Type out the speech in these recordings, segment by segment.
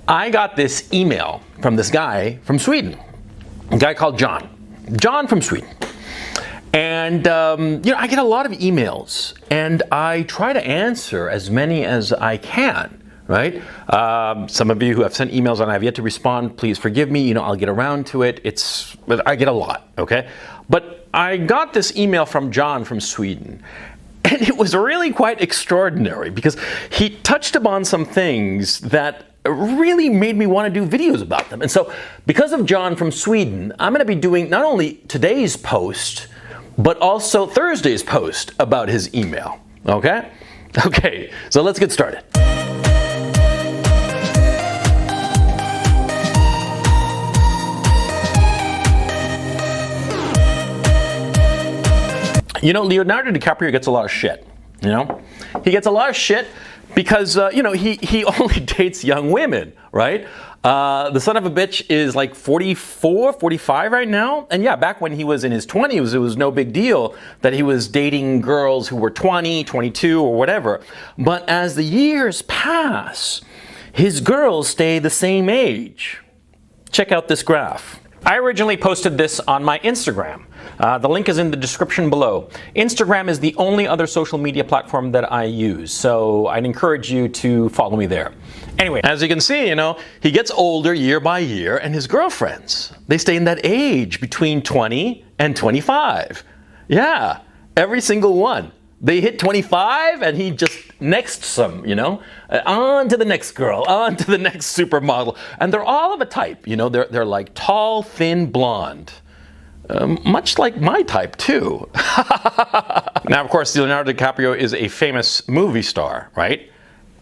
I got this email from this guy from Sweden, a guy called John. John from Sweden. And, I get a lot of emails, and I try to answer as many as I can, right? Some of you who have sent emails and I have yet to respond, please forgive me. I'll get around to it. I get a lot, okay? But I got this email from John from Sweden, and it was really quite extraordinary because he touched upon some things that really made me want to do videos about them. And so because of John from Sweden, I'm going to be doing not only today's post, but also Thursday's post about his email. Okay? Okay, so let's get started. Leonardo DiCaprio gets a lot of shit. He gets a lot of shit because, he only dates young women, right? The son of a bitch is like 44, 45 right now. And yeah, back when he was in his 20s, it was no big deal that he was dating girls who were 20, 22 or whatever. But as the years pass, his girls stay the same age. Check out this graph. I originally posted this on my Instagram. The link is in the description below. Instagram is the only other social media platform that I use, so I'd encourage you to follow me there. Anyway, as you can see, he gets older year by year, and his girlfriends, they stay in that age between 20 and 25. Yeah, every single one. They hit 25 and he just nexts them, on to the next girl, on to the next supermodel. And they're all of a type, they're like tall, thin, blonde. Much like my type too. Now, of course, Leonardo DiCaprio is a famous movie star, right?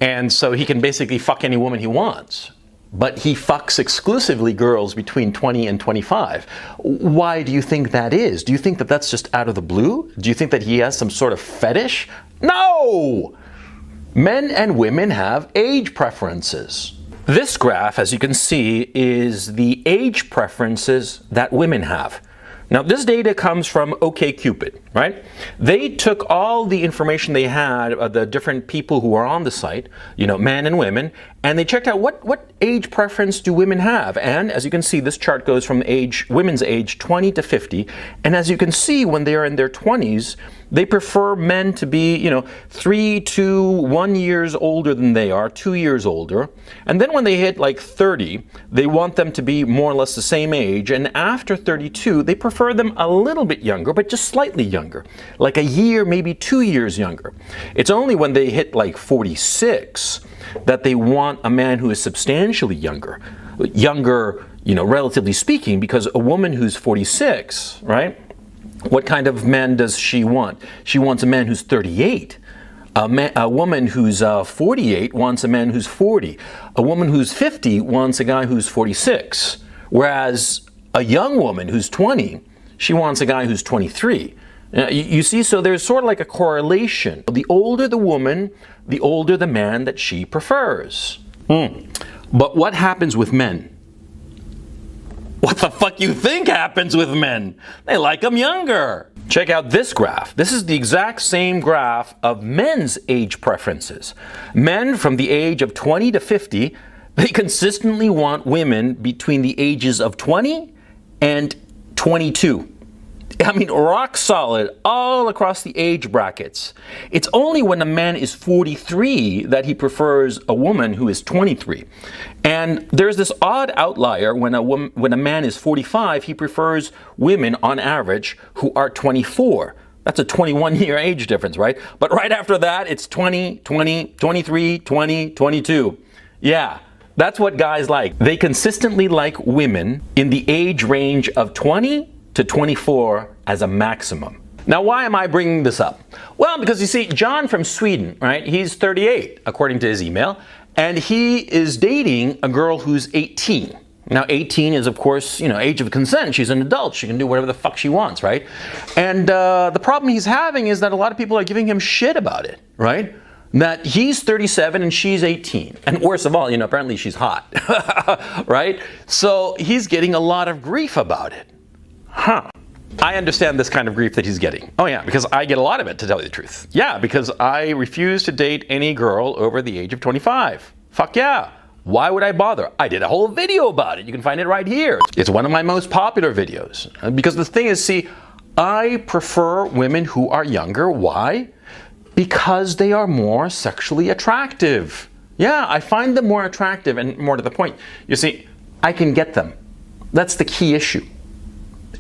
And so he can basically fuck any woman he wants. But he fucks exclusively girls between 20 and 25. Why do you think that is? Do you think that that's just out of the blue? Do you think that he has some sort of fetish? No! Men and women have age preferences. This graph, as you can see, is the age preferences that women have. Now, this data comes from OkCupid, right? They took all the information they had of the different people who are on the site, men and women, and they checked out what age preference do women have. And as you can see, this chart goes from women's age 20 to 50. And as you can see, when they are in their 20s, they prefer men to be, 3 to 1 years older than they are, 2 years older. And then when they hit like 30, they want them to be more or less the same age. And after 32, they prefer them a little bit younger, but just slightly younger, like a year, maybe 2 years younger. It's only when they hit like 46 that they want a man who is substantially younger, relatively speaking, because a woman who's 46, right? What kind of man does she want? She wants a man who's 38. A woman who's 48 wants a man who's 40. A woman who's 50 wants a guy who's 46. Whereas a young woman who's 20, she wants a guy who's 23. You see, so there's sort of like a correlation. The older the woman, the older the man that she prefers. But what happens with men? What the fuck you think happens with men? They like them younger. Check out this graph. This is the exact same graph of men's age preferences. Men from the age of 20 to 50, they consistently want women between the ages of 20 and 22. I mean, rock solid all across the age brackets. It's only when a man is 43 that he prefers a woman who is 23. And there's this odd outlier when a man is 45, he prefers women on average who are 24. That's a 21-year age difference, right? But right after that, it's 20, 20, 23, 20, 22. Yeah. That's what guys like. They consistently like women in the age range of 20 to 24 as a maximum. Now, why am I bringing this up? Well, because you see, John from Sweden, right? He's 38, according to his email, and he is dating a girl who's 18. Now, 18 is, of course, age of consent. She's an adult. She can do whatever the fuck she wants, right? And the problem he's having is that a lot of people are giving him shit about it, right? That he's 37 and she's 18. And worst of all, apparently she's hot, right? So he's getting a lot of grief about it. I understand this kind of grief that he's getting. Oh yeah, because I get a lot of it, to tell you the truth. Yeah, because I refuse to date any girl over the age of 25. Fuck yeah. Why would I bother? I did a whole video about it. You can find it right here. It's one of my most popular videos. Because the thing is, see, I prefer women who are younger. Why? Because they are more sexually attractive. Yeah, I find them more attractive and more to the point. You see, I can get them. That's the key issue.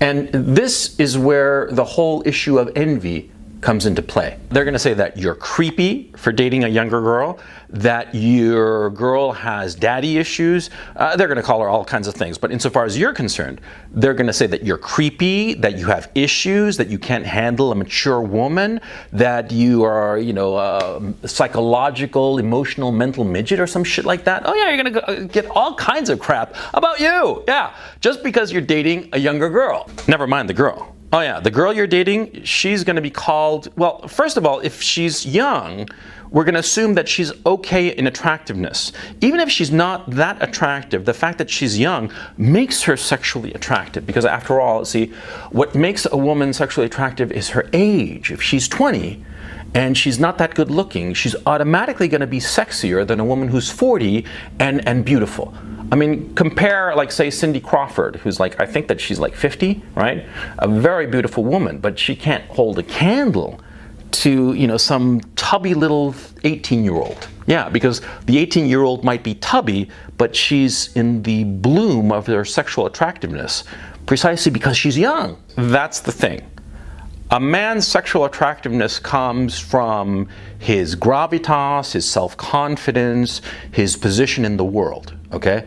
And this is where the whole issue of envy comes into play. They're going to say that you're creepy for dating a younger girl, that your girl has daddy issues. They're going to call her all kinds of things. But insofar as you're concerned, they're going to say that you're creepy, that you have issues, that you can't handle a mature woman, that you are, a psychological, emotional, mental midget or some shit like that. Oh yeah, you're going to get all kinds of crap about you. Yeah, just because you're dating a younger girl. Never mind the girl. Oh yeah, the girl you're dating, she's going to be called, well, first of all, if she's young, we're going to assume that she's okay in attractiveness. Even if she's not that attractive, the fact that she's young makes her sexually attractive. Because after all, see, what makes a woman sexually attractive is her age. If she's 20 and she's not that good looking, she's automatically going to be sexier than a woman who's 40 and beautiful. I mean, compare, like, say, Cindy Crawford, who's like, I think that she's like 50, right? A very beautiful woman, but she can't hold a candle to, some tubby little 18-year-old. Yeah, because the 18-year-old might be tubby, but she's in the bloom of her sexual attractiveness, precisely because she's young. That's the thing. A man's sexual attractiveness comes from his gravitas, his self-confidence, his position in the world, okay?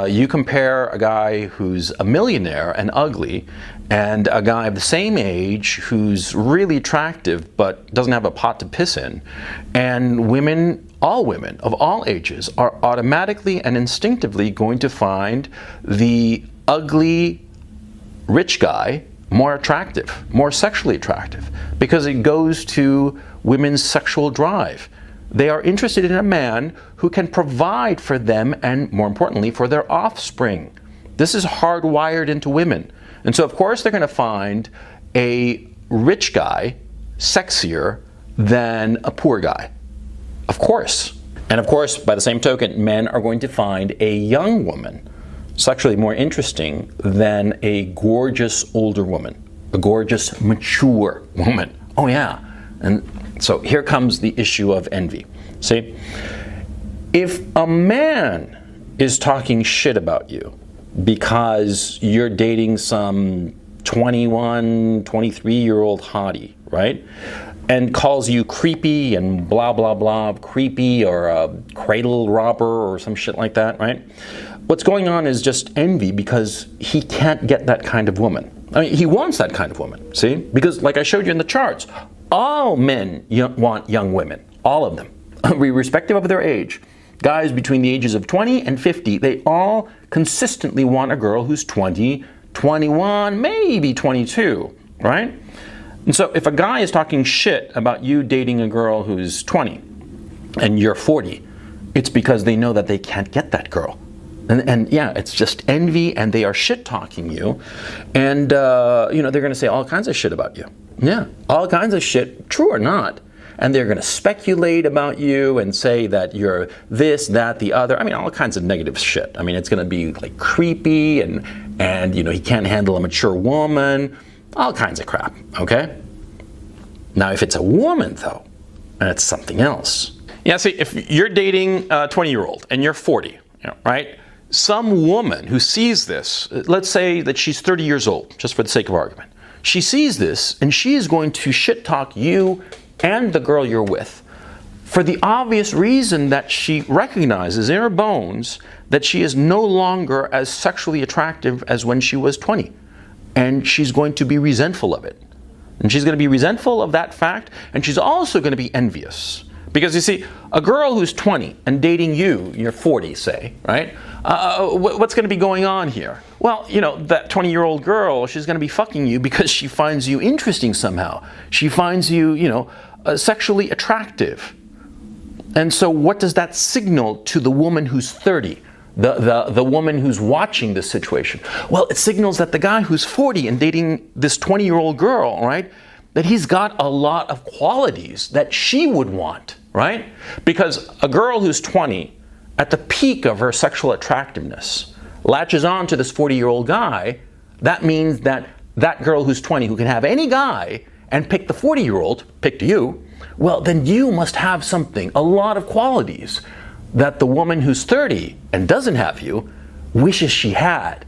You compare a guy who's a millionaire and ugly and a guy of the same age who's really attractive but doesn't have a pot to piss in, and women, all women of all ages, are automatically and instinctively going to find the ugly rich guy more attractive, more sexually attractive, because it goes to women's sexual drive. They are interested in a man who can provide for them and, more importantly, for their offspring. This is hardwired into women. And so, of course, they're going to find a rich guy sexier than a poor guy. Of course. And of course, by the same token, men are going to find a young woman sexually more interesting than a gorgeous older woman, a gorgeous mature woman. Oh yeah. And so here comes the issue of envy. See, if a man is talking shit about you because you're dating some 21, 23-year-old hottie, right? And calls you creepy and blah, blah, blah, creepy or a cradle robber or some shit like that, right? What's going on is just envy because he can't get that kind of woman. I mean, he wants that kind of woman, see? Because like I showed you in the charts, all men want young women, all of them, irrespective of their age. Guys between the ages of 20 and 50, they all consistently want a girl who's 20, 21, maybe 22, right? And so if a guy is talking shit about you dating a girl who's 20 and you're 40, it's because they know that they can't get that girl. And yeah, it's just envy, and they are shit-talking you. And, they're going to say all kinds of shit about you. Yeah, all kinds of shit, true or not. And they're going to speculate about you and say that you're this, that, the other. I mean, all kinds of negative shit. I mean, it's going to be like creepy and he can't handle a mature woman. All kinds of crap, okay? Now, if it's a woman, though, and it's something else. Yeah, see, if you're dating a 20-year-old and you're 40, right? Some woman who sees this, let's say that she's 30 years old, just for the sake of argument. She sees this, and she is going to shit-talk you and the girl you're with for the obvious reason that she recognizes in her bones that she is no longer as sexually attractive as when she was 20. And she's going to be resentful of it. And she's going to be resentful of that fact, and she's also going to be envious. Because you see, a girl who's 20 and dating you're 40, say, right? What's going to be going on here? Well, that 20-year-old girl, she's going to be fucking you because she finds you interesting somehow. She finds you, sexually attractive. And so what does that signal to the woman who's 30? The woman who's watching this situation? Well, it signals that the guy who's 40 and dating this 20-year-old girl, right, that he's got a lot of qualities that she would want, right? Because a girl who's 20 at the peak of her sexual attractiveness, latches on to this 40-year-old guy, that means that that girl who's 20, who can have any guy and pick the 40-year-old, picked you, well, then you must have something, a lot of qualities that the woman who's 30 and doesn't have you wishes she had.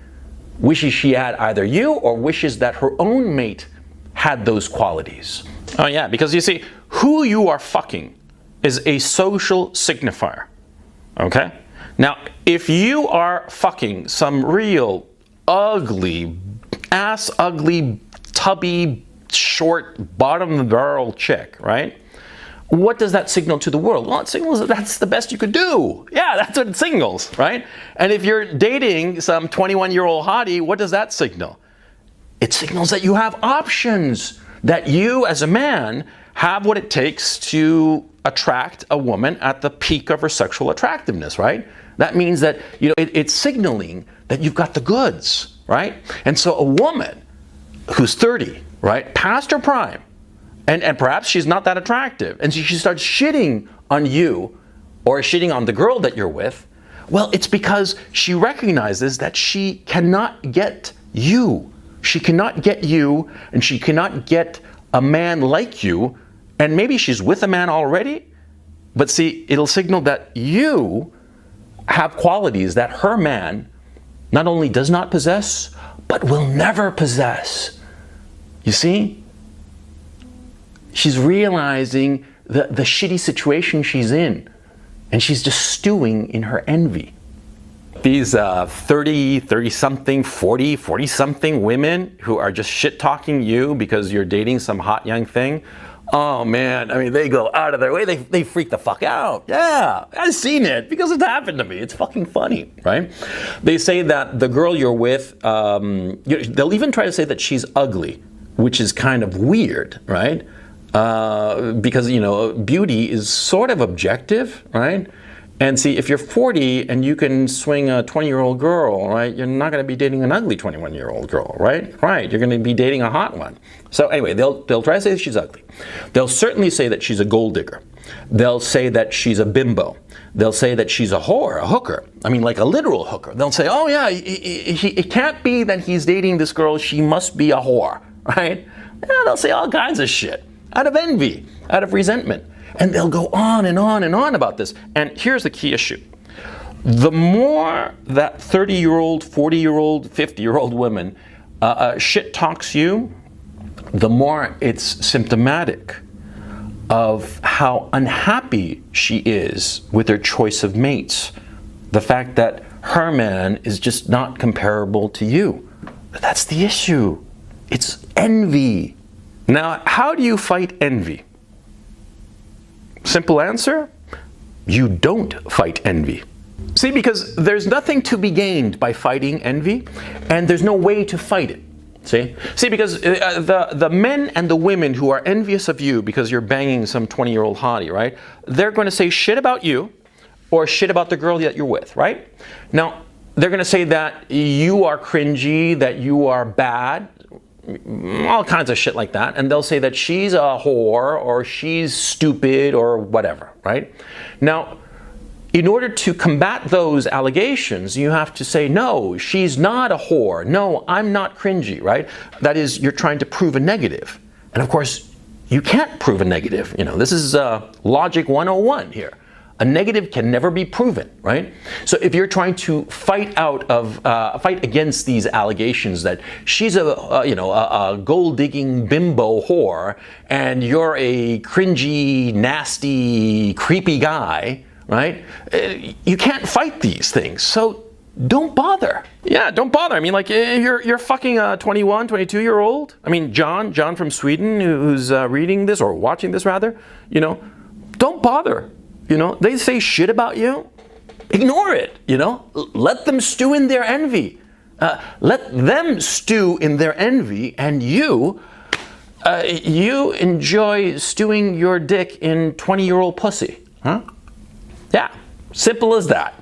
Wishes she had either you or wishes that her own mate had those qualities. Oh yeah, because you see, who you are fucking is a social signifier. Okay? Now, if you are fucking some real ugly, ugly, tubby, short, bottom of the barrel chick, right? What does that signal to the world? Well, it signals that that's the best you could do. Yeah, that's what it signals, right? And if you're dating some 21-year-old hottie, what does that signal? It signals that you have options, that you as a man have what it takes to attract a woman at the peak of her sexual attractiveness, right? That means that, you know, it's signaling that you've got the goods, right? And so a woman who's 30, right, past her prime, and perhaps she's not that attractive, and she starts shitting on you or shitting on the girl that you're with, well, it's because she recognizes that she cannot get you. She cannot get you, and she cannot get a man like you, and maybe she's with a man already, but see, it'll signal that you have qualities that her man not only does not possess, but will never possess. You see? She's realizing the shitty situation she's in, and she's just stewing in her envy. These 30-something, 40-something women who are just shit-talking you because you're dating some hot young thing, oh man, I mean, they go out of their way, they freak the fuck out. Yeah, I've seen it because it's happened to me. It's fucking funny, right? They say that the girl you're with, they'll even try to say that she's ugly, which is kind of weird, right? Because, you know, beauty is sort of objective, right? And see, if you're 40 and you can swing a 20-year-old girl, right, you're not going to be dating an ugly 21-year-old girl, right? Right, you're going to be dating a hot one. So anyway, they'll try to say that she's ugly. They'll certainly say that she's a gold digger. They'll say that she's a bimbo. They'll say that she's a whore, a hooker. I mean, like a literal hooker. They'll say, oh yeah, it can't be that he's dating this girl, she must be a whore, right? Yeah, they'll say all kinds of shit. Out of envy, out of resentment. And they'll go on and on and on about this. And here's the key issue. The more that 30-year-old, 40-year-old, 50-year-old woman shit talks you, the more it's symptomatic of how unhappy she is with her choice of mates. The fact that her man is just not comparable to you. That's the issue. It's envy. Now, how do you fight envy? Simple answer, you don't fight envy. See, because there's nothing to be gained by fighting envy, and there's no way to fight it. See, because the men and the women who are envious of you because you're banging some 20-year-old hottie, right? They're going to say shit about you or shit about the girl that you're with, right? Now, they're going to say that you are cringy, that you are bad, all kinds of shit like that, and they'll say that she's a whore or she's stupid or whatever, right? Now, in order to combat those allegations, you have to say, no, she's not a whore. No, I'm not cringy, right? That is, you're trying to prove a negative. And of course, you can't prove a negative. You know, this is logic 101 here. A negative can never be proven, right? So if you're trying to fight against these allegations that she's a gold-digging bimbo whore and you're a cringy, nasty, creepy guy, right? You can't fight these things. So don't bother. Yeah, don't bother. I mean, like, you're fucking a 21, 22-year-old. I mean, John from Sweden, who's reading this or watching this rather, you know, don't bother. You know, they say shit about you. Ignore it, you know. Let them stew in their envy. Let them stew in their envy, and you enjoy stewing your dick in 20-year-old pussy. Huh? Yeah, simple as that.